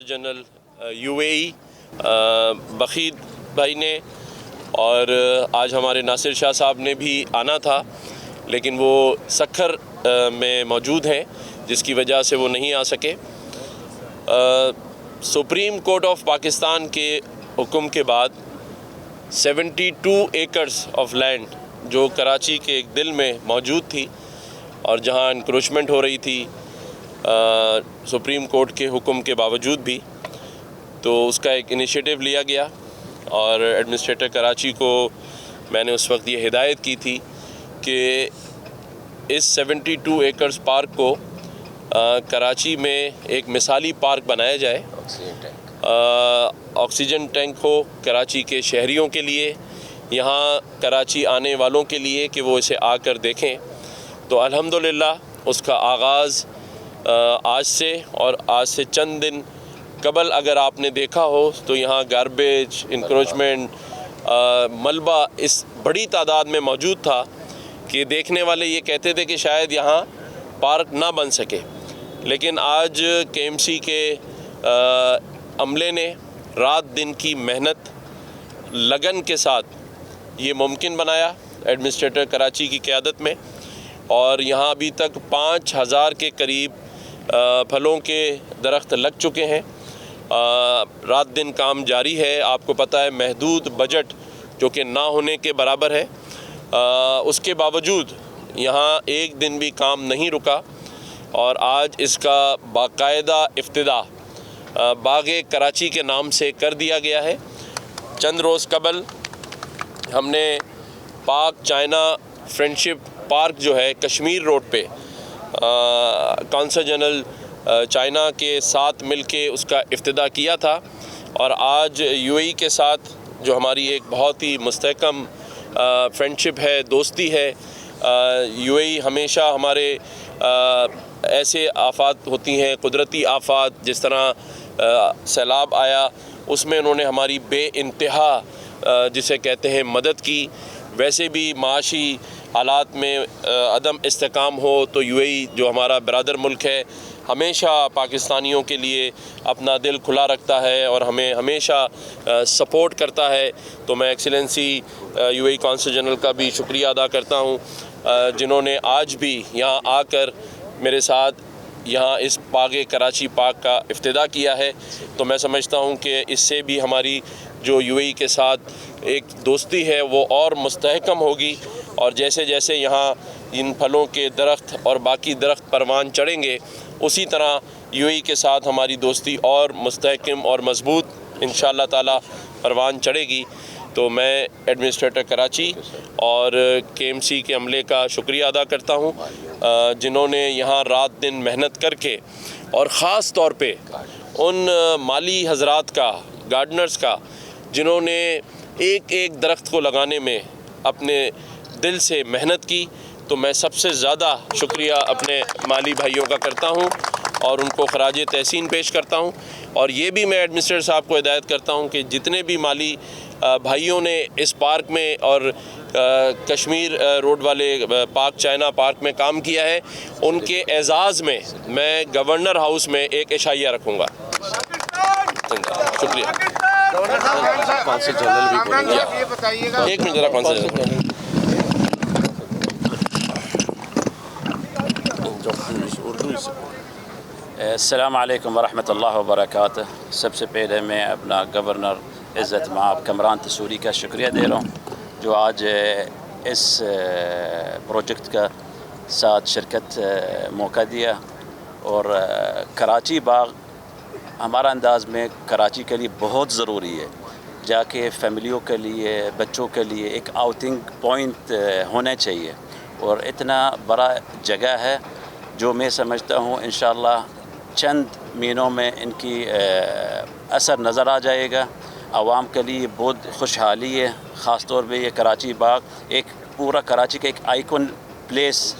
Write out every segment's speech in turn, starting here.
General UAE بخید بھائی نے اور آج ہمارے ناصر شاہ صاحب نے بھی آنا تھا، لیکن وہ سکھر میں موجود ہیں جس کی وجہ سے وہ نہیں آ سکے۔ سپریم کورٹ آف پاکستان کے حکم کے بعد 72 ایکڑز آف لینڈ جو کراچی کے ایک دل میں موجود تھی اور جہاں انکروچمنٹ ہو رہی تھی سپریم کورٹ کے حکم کے باوجود بھی، تو اس کا ایک انیشیٹو لیا گیا اور ایڈمنسٹریٹر کراچی کو میں نے اس وقت یہ ہدایت کی تھی کہ اس 72 ایکڑز پارک کو کراچی میں ایک مثالی پارک بنایا جائے۔ آکسیجن ٹینک ہو کراچی کے شہریوں کے لیے، یہاں کراچی آنے والوں کے لیے کہ وہ اسے آ کر دیکھیں۔ تو الحمدللہ اس کا آغاز آج سے، اور آج سے چند دن قبل اگر آپ نے دیکھا ہو تو یہاں گاربیج، انکروچمنٹ، ملبہ اس بڑی تعداد میں موجود تھا کہ دیکھنے والے یہ کہتے تھے کہ شاید یہاں پارک نہ بن سکے، لیکن آج KMC کے عملے نے رات دن کی محنت لگن کے ساتھ یہ ممکن بنایا ایڈمنسٹریٹر کراچی کی قیادت میں، اور یہاں ابھی تک 5000 کے قریب پھلوں کے درخت لگ چکے ہیں۔ رات دن کام جاری ہے۔ آپ کو پتہ ہے محدود بجٹ جو کہ نہ ہونے کے برابر ہے، اس کے باوجود یہاں ایک دن بھی کام نہیں رکا، اور آج اس کا باقاعدہ افتتاح باغ کراچی کے نام سے کر دیا گیا ہے۔ چند روز قبل ہم نے پاک چائنا فرینڈشپ پارک جو ہے کشمیر روڈ پہ کونسل جنرل چائنا کے ساتھ مل کے اس کا افتتاح کیا تھا، اور آج UAE کے ساتھ جو ہماری ایک بہت ہی مستحکم فرینڈشپ ہے، دوستی ہے۔ UAE ہمیشہ ہمارے ایسے آفات ہوتی ہیں، قدرتی آفات، جس طرح سیلاب آیا، اس میں انہوں نے ہماری بے انتہا جسے کہتے ہیں مدد کی۔ ویسے بھی معاشی حالات میں عدم استحکام ہو تو UAE جو ہمارا برادر ملک ہے ہمیشہ پاکستانیوں کے لیے اپنا دل کھلا رکھتا ہے اور ہمیں ہمیشہ سپورٹ کرتا ہے۔ تو میں ایکسیلنسی UAE کونسل جنرل کا بھی شکریہ ادا کرتا ہوں، جنہوں نے آج بھی یہاں آ کر میرے ساتھ یہاں اس باغ کراچی پارک کا افتتاح کیا ہے۔ تو میں سمجھتا ہوں کہ اس سے بھی ہماری جو UAE کے ساتھ ایک دوستی ہے وہ اور مستحکم ہوگی، اور جیسے جیسے یہاں ان پھلوں کے درخت اور باقی درخت پروان چڑھیں گے، اسی طرح UAE کے ساتھ ہماری دوستی اور مستحکم اور مضبوط انشاءاللہ تعالی پروان چڑھے گی۔ تو میں ایڈمنسٹریٹر کراچی اور KMC کے عملے کا شکریہ ادا کرتا ہوں، جنہوں نے یہاں رات دن محنت کر کے، اور خاص طور پہ ان مالی حضرات کا، گارڈنرز کا، جنہوں نے ایک ایک درخت کو لگانے میں اپنے دل سے محنت کی۔ تو میں سب سے زیادہ شکریہ اپنے مالی بھائیوں کا کرتا ہوں اور ان کو خراج تحسین پیش کرتا ہوں، اور یہ بھی میں ایڈمنسٹریٹر صاحب کو ہدایت کرتا ہوں کہ جتنے بھی مالی بھائیوں نے اس پارک میں اور کشمیر روڈ والے پاک چائنا پارک میں کام کیا ہے، ان کے اعزاز میں میں گورنر ہاؤس میں ایک عشائیہ رکھوں گا۔ شکریہ۔ کونسل جنرل بھی بولیں گے۔ ایک منٹ ذرا کونسل جنرل۔ السلام علیکم ورحمۃ اللہ وبرکاتہ۔ سب سے پہلے میں اپنا گورنر عزت مآب کامران تسوری کا شکریہ دے رہا ہوں، جو آج اس پروجیکٹ کا ساتھ شرکت موقع دیا۔ اور کراچی باغ ہمارا انداز میں کراچی کے لیے بہت ضروری ہے، جا کے فیملیوں کے لیے، بچوں کے لیے ایک آؤٹنگ پوائنٹ ہونا چاہیے، اور اتنا بڑا جگہ ہے جو میں سمجھتا ہوں انشاءاللہ چند مہینوں میں ان کی اثر نظر آ جائے گا۔ عوام کے لیے بہت خوشحالی ہے، خاص طور پہ یہ کراچی باغ ایک پورا کراچی کا ایک آئیکن پلیس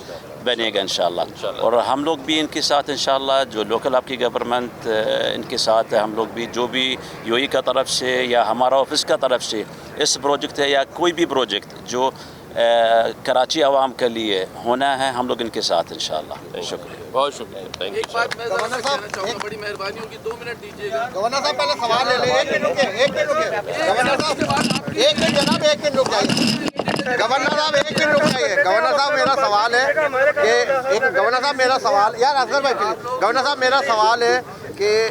بنے گا انشاءاللہ، اور ہم لوگ بھی ان کے ساتھ انشاءاللہ، جو لوکل آپ کی گورنمنٹ ان کے ساتھ ہم لوگ بھی، جو بھی UAE کا طرف سے یا ہمارا آفس کا طرف سے اس پروجیکٹ ہے یا کوئی بھی پروجیکٹ جو کراچی عوام کے لیے ہونا ہے، ہم لوگ ان کے ساتھ انشاءاللہ۔ شکریہ۔ بہت شکریہ، تھینک یو سر۔ گورنر صاحب بڑی مہربانی ہوگی 2 منٹ دیجیے گا۔ گورنر صاحب پہلے سوال لے لیں، 1 منٹ رکیے، 1 منٹ رکیے گورنر صاحب، 1 منٹ جناب، 1 منٹ رک جائیے گورنر صاحب، 1 منٹ رک جائیے گورنر صاحب۔ میرا سوال ہے کہ گورنر صاحب میرا سوال، یار اصغر بھائی پلیز، گورنر صاحب میرا سوال ہے کہ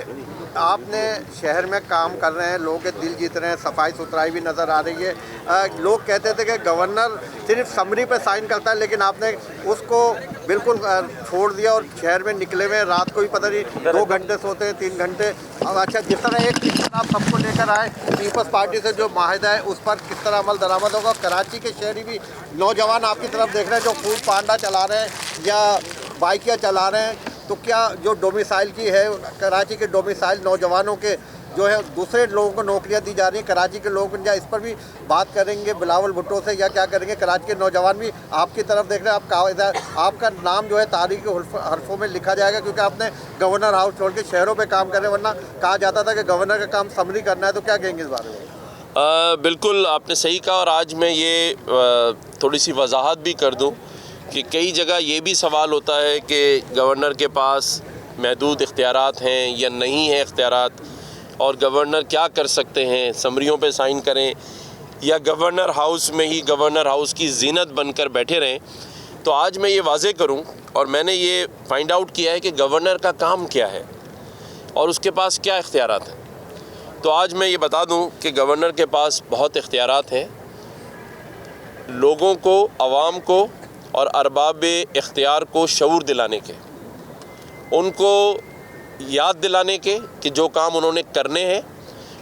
آپ نے شہر میں کام کر رہے ہیں، لوگوں کے دل جیت رہے ہیں، صفائی ستھرائی بھی نظر آ رہی ہے۔ لوگ کہتے تھے کہ گورنر صرف سمری پہ سائن کرتا ہے، لیکن آپ نے اس کو بالکل چھوڑ دیا اور شہر میں نکلے ہوئے ہیں، رات کو بھی پتہ نہیں 2 گھنٹے سوتے ہیں، 3 گھنٹے۔ اچھا، جس طرح آپ سب کو لے کر آئے پیپلز پارٹی سے جو معاہدہ ہے اس پر کس طرح عمل درآمد ہوگا؟ کراچی کے شہری بھی نوجوان آپ کی طرف دیکھ رہے ہیں جو فوڈ پانڈا چلا رہے ہیں یا بائکیاں چلا رہے ہیں، تو کیا جو ڈومیسائل کی ہے کراچی کے ڈومیسائل نوجوانوں کے جو ہے دوسرے لوگوں کو نوکریاں دی جا رہی ہیں، کراچی کے لوگ یا اس پر بھی بات کریں گے بلاول بھٹو سے یا کیا کریں گے؟ کراچی کے نوجوان بھی آپ کی طرف دیکھ رہے ہیں، آپ کا نام جو ہے تاریخی حرفوں میں لکھا جائے گا، کیونکہ آپ نے گورنر ہاؤس چھوڑ کے شہروں پہ کام کرے، ورنہ کہا جاتا تھا کہ گورنر کا کام سمری کرنا ہے، تو کیا کہیں گے اس بارے میں؟ بالکل آپ نے صحیح کہا، اور آج میں یہ تھوڑی سی وضاحت بھی کر دوں کہ کئی جگہ یہ بھی سوال ہوتا ہے کہ گورنر کے پاس محدود اختیارات ہیں یا نہیں ہیں اختیارات، اور گورنر کیا کر سکتے ہیں، سمریوں پہ سائن کریں یا گورنر ہاؤس میں ہی گورنر ہاؤس کی زینت بن کر بیٹھے رہیں۔ تو آج میں یہ واضح کروں، اور میں نے یہ فائنڈ آؤٹ کیا ہے کہ گورنر کا کام کیا ہے اور اس کے پاس کیا اختیارات ہیں۔ تو آج میں یہ بتا دوں کہ گورنر کے پاس بہت اختیارات ہیں، لوگوں کو، عوام کو اور ارباب اختیار کو شعور دلانے کے، ان کو یاد دلانے کے کہ جو کام انہوں نے کرنے ہیں،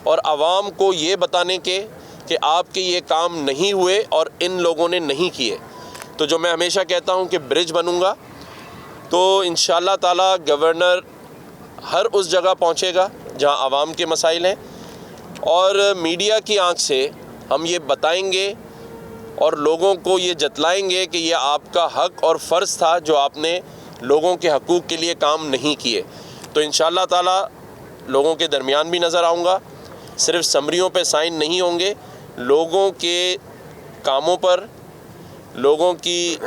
اور عوام کو یہ بتانے کے کہ آپ کے یہ کام نہیں ہوئے اور ان لوگوں نے نہیں کیے۔ تو جو میں ہمیشہ کہتا ہوں کہ برج بنوں گا، تو انشاءاللہ تعالی گورنر ہر اس جگہ پہنچے گا جہاں عوام کے مسائل ہیں، اور میڈیا کی آنکھ سے ہم یہ بتائیں گے اور لوگوں کو یہ جتلائیں گے کہ یہ آپ کا حق اور فرض تھا جو آپ نے لوگوں کے حقوق کے لیے کام نہیں کیے۔ تو انشاءاللہ تعالی لوگوں کے درمیان بھی نظر آؤں گا، صرف سمریوں پہ سائن نہیں ہوں گے، لوگوں کے کاموں پر، لوگوں کی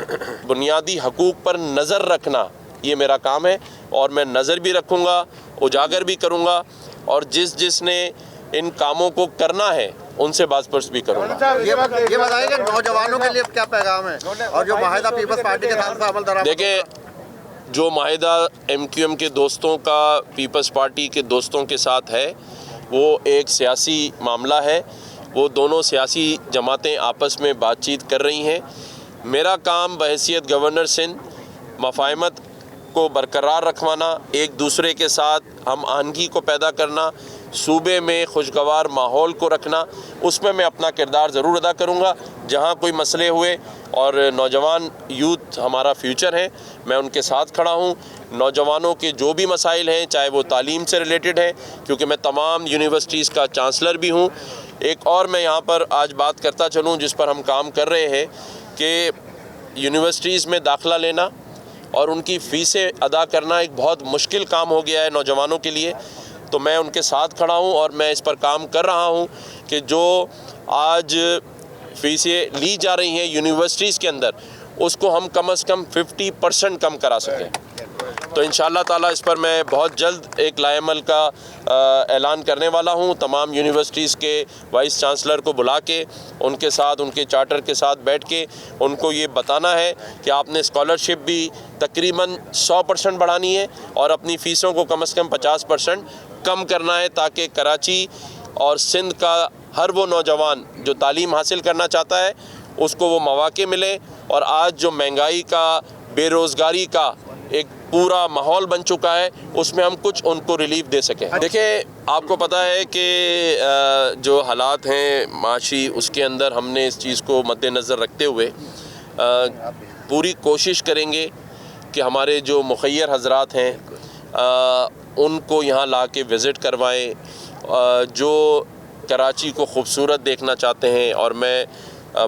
بنیادی حقوق پر نظر رکھنا یہ میرا کام ہے، اور میں نظر بھی رکھوں گا، اجاگر بھی کروں گا، اور جس نے ان کاموں کو کرنا ہے ان سے بات پرس بھی کروں گا۔ یہ بتائیں کہ نوجوانوں کے لیے کیا پیغام ہے اور جو معاہدہ پیپلز پارٹی کے ساتھ عمل درآمد؟ دیکھیں، جو معاہدہ ایم کیو ایم کے دوستوں کا پیپلز پارٹی کے دوستوں کے ساتھ ہے، وہ ایک سیاسی معاملہ ہے، وہ دونوں سیاسی جماعتیں آپس میں بات چیت کر رہی ہیں۔ میرا کام بحیثیت گورنر سندھ مفاہمت کو برقرار رکھوانا، ایک دوسرے کے ساتھ ہم آہنگی کو پیدا کرنا، صوبے میں خوشگوار ماحول کو رکھنا، اس میں اپنا کردار ضرور ادا کروں گا۔ جہاں کوئی مسئلے ہوئے، اور نوجوان یوتھ ہمارا فیوچر ہے، میں ان کے ساتھ کھڑا ہوں۔ نوجوانوں کے جو بھی مسائل ہیں، چاہے وہ تعلیم سے ریلیٹڈ ہیں، کیونکہ میں تمام یونیورسٹیز کا چانسلر بھی ہوں۔ ایک اور میں یہاں پر آج بات کرتا چلوں جس پر ہم کام کر رہے ہیں، کہ یونیورسٹیز میں داخلہ لینا اور ان کی فیسیں ادا کرنا ایک بہت مشکل کام ہو گیا ہے نوجوانوں کے لیے۔ تو میں ان کے ساتھ کھڑا ہوں اور میں اس پر کام کر رہا ہوں کہ جو آج فیسیں لی جا رہی ہیں یونیورسٹیز کے اندر، اس کو ہم کم از کم 50% کم کرا سکیں۔ تو انشاءاللہ تعالیٰ اس پر میں بہت جلد ایک لائحہ عمل کا اعلان کرنے والا ہوں۔ تمام یونیورسٹیز کے وائس چانسلر کو بلا کے، ان کے ساتھ، ان کے چارٹر کے ساتھ بیٹھ کے ان کو یہ بتانا ہے کہ آپ نے اسکالرشپ بھی تقریباً 100% بڑھانی ہے اور اپنی فیسوں کو کم از کم 50% کم کرنا ہے، تاکہ کراچی اور سندھ کا ہر وہ نوجوان جو تعلیم حاصل کرنا چاہتا ہے اس کو وہ مواقع ملے، اور آج جو مہنگائی کا، بے روزگاری کا ایک پورا ماحول بن چکا ہے، اس میں ہم کچھ ان کو ریلیف دے سکیں۔ دیکھیں، آپ کو پتہ ہے کہ جو حالات ہیں معاشی، اس کے اندر ہم نے اس چیز کو مد نظر رکھتے ہوئے پوری کوشش کریں گے کہ ہمارے جو مخیر حضرات ہیں ان کو یہاں لا کے وزٹ کروائیں، جو کراچی کو خوبصورت دیکھنا چاہتے ہیں۔ اور میں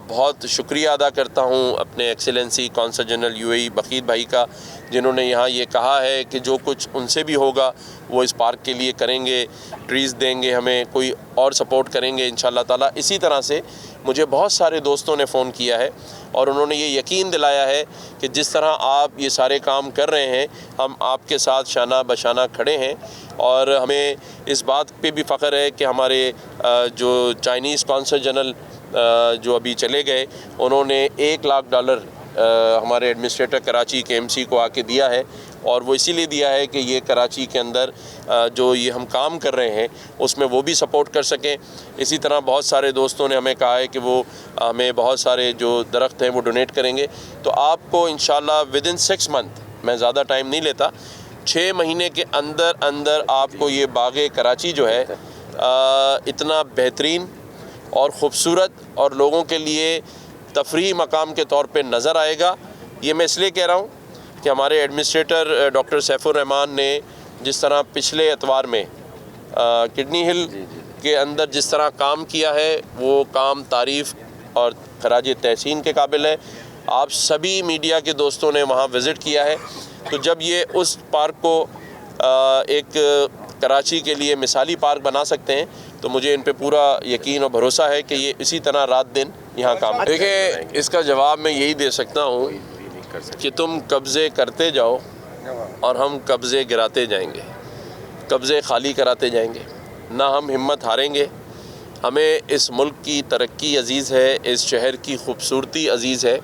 بہت شکریہ ادا کرتا ہوں اپنے ایکسیلنسی کونسل جنرل UAE بخیت بھائی کا، جنہوں نے یہاں یہ کہا ہے کہ جو کچھ ان سے بھی ہوگا وہ اس پارک کے لیے کریں گے، ٹریز دیں گے ہمیں، کوئی اور سپورٹ کریں گے انشاءاللہ تعالیٰ۔ اسی طرح سے مجھے بہت سارے دوستوں نے فون کیا ہے اور انہوں نے یہ یقین دلایا ہے کہ جس طرح آپ یہ سارے کام کر رہے ہیں ہم آپ کے ساتھ شانہ بشانہ کھڑے ہیں، اور ہمیں اس بات پہ بھی فخر ہے کہ ہمارے جو چائنیز کونسل جنرل جو ابھی چلے گئے، انہوں نے $1,00,000 ہمارے ایڈمنسٹریٹر کراچی کے MC کو آ کے دیا ہے، اور وہ اسی لیے دیا ہے کہ یہ کراچی کے اندر جو یہ ہم کام کر رہے ہیں اس میں وہ بھی سپورٹ کر سکیں۔ اسی طرح بہت سارے دوستوں نے ہمیں کہا ہے کہ وہ ہمیں بہت سارے جو درخت ہیں وہ ڈونیٹ کریں گے، تو آپ کو انشاءاللہ within 6 month، میں زیادہ ٹائم نہیں لیتا، 6 مہینے کے اندر آپ کو یہ باغ کراچی جو ہے اتنا بہترین اور خوبصورت اور لوگوں کے لیے تفریحی مقام کے طور پہ نظر آئے گا۔ یہ میں اس لیے کہہ رہا ہوں کہ ہمارے ایڈمنسٹریٹر ڈاکٹر سیف الرحمان نے جس طرح پچھلے اتوار میں کڈنی ہل کے اندر جس طرح کام کیا ہے وہ کام تعریف اور خراج تحسین کے قابل ہے۔ آپ سبھی میڈیا کے دوستوں نے وہاں وزٹ کیا ہے، تو جب یہ اس پارک کو ایک کراچی کے لیے مثالی پارک بنا سکتے ہیں تو مجھے ان پہ پورا یقین اور بھروسہ ہے کہ یہ اسی طرح رات دن یہاں کام۔ دیکھیں، اس کا جواب میں یہی دے سکتا ہوں کہ تم قبضے کرتے جاؤ اور ہم قبضے گراتے جائیں گے، قبضے خالی کراتے جائیں گے، نہ ہم ہمت ہاریں گے۔ ہمیں اس ملک کی ترقی عزیز ہے، اس شہر کی خوبصورتی عزیز ہے۔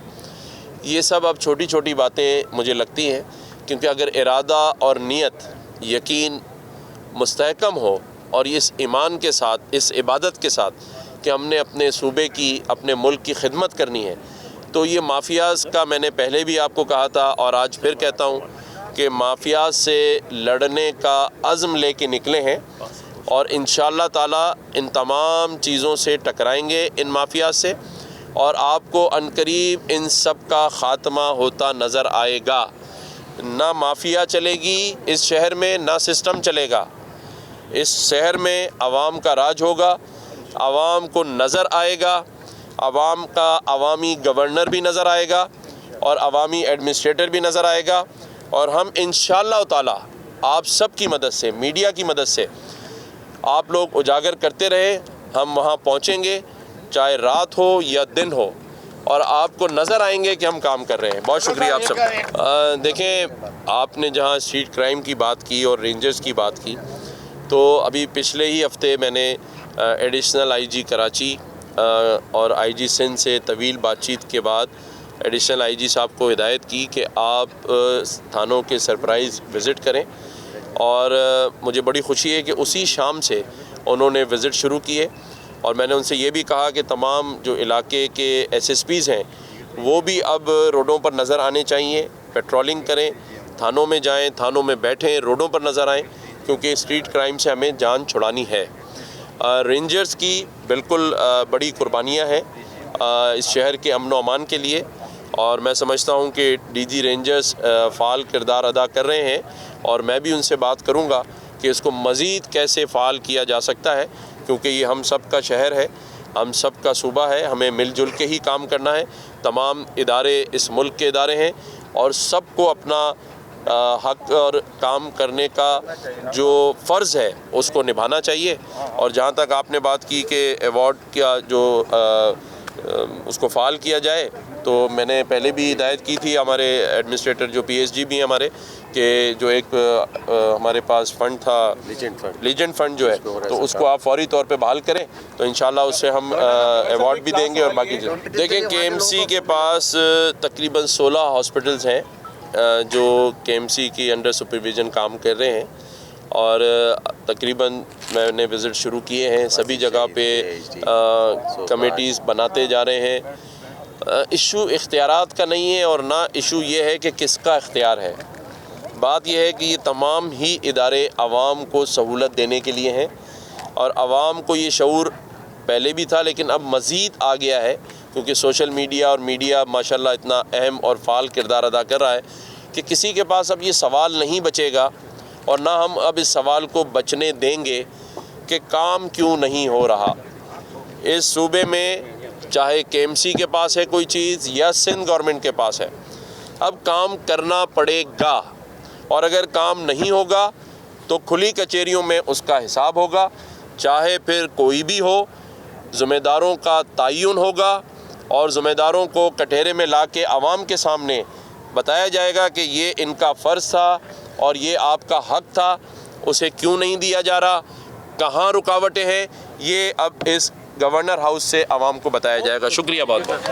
یہ سب اب چھوٹی چھوٹی باتیں مجھے لگتی ہیں، کیونکہ اگر ارادہ اور نیت، یقین مستحکم ہو اور اس ایمان کے ساتھ، اس عبادت کے ساتھ کہ ہم نے اپنے صوبے کی، اپنے ملک کی خدمت کرنی ہے، تو یہ مافیاز کا میں نے پہلے بھی آپ کو کہا تھا اور آج پھر کہتا ہوں کہ مافیاز سے لڑنے کا عزم لے کے نکلے ہیں، اور انشاءاللہ تعالیٰ ان تمام چیزوں سے ٹکرائیں گے، ان مافیاز سے، اور آپ کو عنقریب ان سب کا خاتمہ ہوتا نظر آئے گا۔ نہ مافیا چلے گی اس شہر میں، نہ سسٹم چلے گا۔ اس شہر میں عوام کا راج ہوگا، عوام کو نظر آئے گا، عوام کا عوامی گورنر بھی نظر آئے گا اور عوامی ایڈمنسٹریٹر بھی نظر آئے گا، اور ہم انشاءاللہ تعالیٰ آپ سب کی مدد سے، میڈیا کی مدد سے، آپ لوگ اجاگر کرتے رہے، ہم وہاں پہنچیں گے، چاہے رات ہو یا دن ہو، اور آپ کو نظر آئیں گے کہ ہم کام کر رہے ہیں۔ بہت شکریہ آپ سب کا۔ دیکھیں، آپ نے جہاں اسٹریٹ کرائم کی بات کی اور رینجرز کی بات کی، تو ابھی پچھلے ہی ہفتے میں نے ایڈیشنل IG کراچی اور IG سندھ سے طویل بات چیت کے بعد ایڈیشنل IG صاحب کو ہدایت کی کہ آپ تھانوں کے سرپرائز وزٹ کریں، اور مجھے بڑی خوشی ہے کہ اسی شام سے انہوں نے وزٹ شروع کیے، اور میں نے ان سے یہ بھی کہا کہ تمام جو علاقے کے SSPs ہیں وہ بھی اب روڈوں پر نظر آنے چاہیے، پیٹرولنگ کریں، تھانوں میں جائیں، تھانوں میں بیٹھیں، روڈوں پر نظر آئیں، کیونکہ اسٹریٹ کرائم سے ہمیں جان چھڑانی ہے۔ رینجرز کی بالکل بڑی قربانیاں ہیں اس شہر کے امن و امان کے لیے، اور میں سمجھتا ہوں کہ DG رینجرز فعال کردار ادا کر رہے ہیں، اور میں بھی ان سے بات کروں گا کہ اس کو مزید کیسے فعال کیا جا سکتا ہے، کیونکہ یہ ہم سب کا شہر ہے، ہم سب کا صوبہ ہے، ہمیں مل جل کے ہی کام کرنا ہے۔ تمام ادارے اس ملک کے ادارے ہیں، اور سب کو اپنا حق اور کام کرنے کا جو فرض ہے اس کو نبھانا چاہیے۔ اور جہاں تک آپ نے بات کی کہ ایوارڈ کا جو اس کو فعال کیا جائے، تو میں نے پہلے بھی ہدایت کی تھی ہمارے ایڈمنسٹریٹر جو PSG بھی ہیں ہمارے، کہ جو ایک ہمارے پاس فنڈ تھا لیجنڈ فنڈ جو ہے، تو اس کو آپ فوری طور پہ بحال کریں، تو انشاءاللہ اس سے ہم ایوارڈ بھی دیں گے۔ اور باقی دیکھیں، KMC کے پاس تقریباً 16 ہاسپٹلز ہیں جو KMC کی انڈر سپرویژن کام کر رہے ہیں، اور تقریباً میں نے وزٹ شروع کیے ہیں، سبھی جگہ پہ کمیٹیز بناتے جا رہے ہیں۔ ایشو اختیارات کا نہیں ہے، اور نہ ایشو یہ ہے کہ کس کا اختیار ہے، بات یہ ہے کہ یہ تمام ہی ادارے عوام کو سہولت دینے کے لیے ہیں، اور عوام کو یہ شعور پہلے بھی تھا لیکن اب مزید آ گیا ہے، کیونکہ سوشل میڈیا اور میڈیا ماشاءاللہ اتنا اہم اور فعال کردار ادا کر رہا ہے کہ کسی کے پاس اب یہ سوال نہیں بچے گا، اور نہ ہم اب اس سوال کو بچنے دیں گے کہ کام کیوں نہیں ہو رہا۔ اس صوبے میں چاہے KMC کے پاس ہے کوئی چیز یا سندھ گورنمنٹ کے پاس ہے، اب کام کرنا پڑے گا، اور اگر کام نہیں ہوگا تو کھلی کچہریوں میں اس کا حساب ہوگا، چاہے پھر کوئی بھی ہو، ذمہ داروں کا تعین ہوگا اور ذمہ داروں کو کٹہرے میں لا کے عوام کے سامنے بتایا جائے گا کہ یہ ان کا فرض تھا اور یہ آپ کا حق تھا، اسے کیوں نہیں دیا جا رہا، کہاں رکاوٹیں ہیں، یہ اب اس گورنر ہاؤس سے عوام کو بتایا جائے گا۔ شکریہ بہت بہت۔